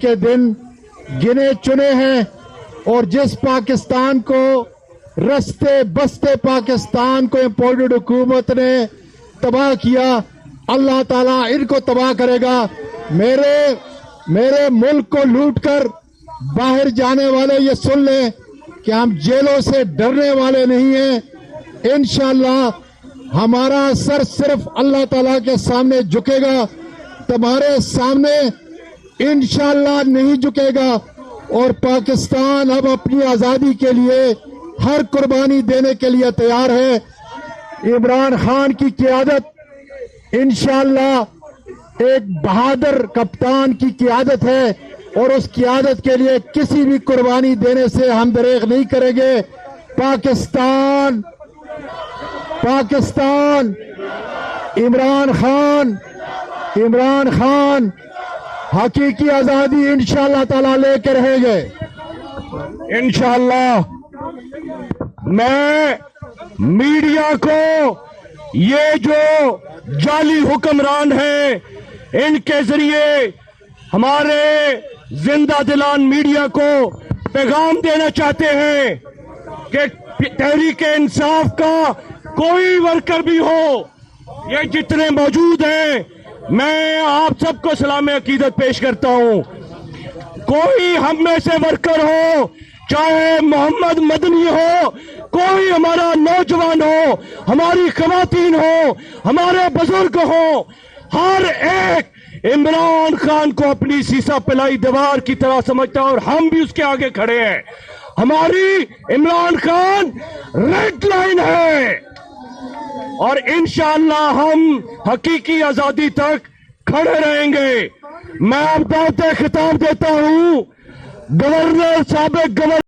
کے دن گنے چنے ہیں اور جس پاکستان کو رستے بستے پاکستان کو امپورٹڈ حکومت نے تباہ کیا، اللہ تعالیٰ ان کو تباہ کرے گا۔ میرے ملک کو لوٹ کر باہر جانے والے یہ سن لیں کہ ہم جیلوں سے ڈرنے والے نہیں ہیں۔ انشاءاللہ ہمارا سر صرف اللہ تعالیٰ کے سامنے جھکے گا، تمہارے سامنے انشاءاللہ نہیں جھکے گا، اور پاکستان اب اپنی آزادی کے لیے ہر قربانی دینے کے لیے تیار ہے۔ عمران خان کی قیادت انشاءاللہ ایک بہادر کپتان کی قیادت ہے، اور اس قیادت کے لیے کسی بھی قربانی دینے سے ہم دریغ نہیں کریں گے۔ پاکستان عمران خان حقیقی آزادی انشاءاللہ تعالیٰ لے کے رہیں گے انشاءاللہ۔ میں میڈیا کو یہ جو جعلی حکمران ہیں ان کے ذریعے ہمارے زندہ دلان میڈیا کو پیغام دینا چاہتے ہیں کہ تحریک انصاف کا کوئی ورکر بھی ہو، یہ جتنے موجود ہیں، میں آپ سب کو سلام عقیدت پیش کرتا ہوں۔ کوئی ہم میں سے ورکر ہو، چاہے محمد مدنی ہو، کوئی ہمارا نوجوان ہو، ہماری خواتین ہو، ہمارے بزرگ ہو، ہر ایک عمران خان کو اپنی سیسا پلائی دیوار کی طرح سمجھتا ہے، اور ہم بھی اس کے آگے کھڑے ہیں۔ ہماری عمران خان ریڈ لائن ہے، اور انشاءاللہ ہم حقیقی آزادی تک کھڑے رہیں گے۔ میں اب دعوت خطاب دیتا ہوں گورنر، سابق گورنر